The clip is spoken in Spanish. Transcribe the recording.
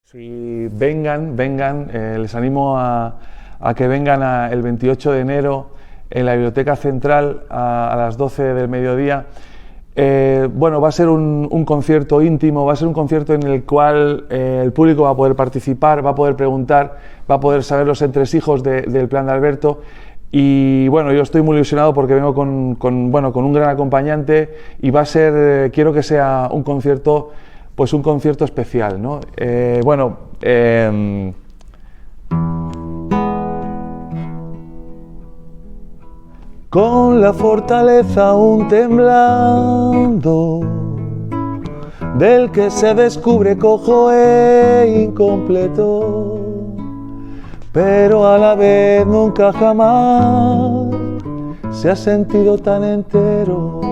Si vengan, les animo a que vengan el 28 de enero en la Biblioteca Central a las 12 del mediodía. Bueno, va a ser un concierto íntimo, va a ser un concierto en el cual el público va a poder participar, va a poder preguntar, va a poder saber los entresijos del plan de Alberto. Y bueno, yo estoy muy ilusionado porque vengo con un gran acompañante y va a ser, quiero que sea un concierto, pues un concierto especial, ¿no? Con la fortaleza aún temblando, del que se descubre cojo e incompleto, pero a la vez nunca jamás se ha sentido tan entero.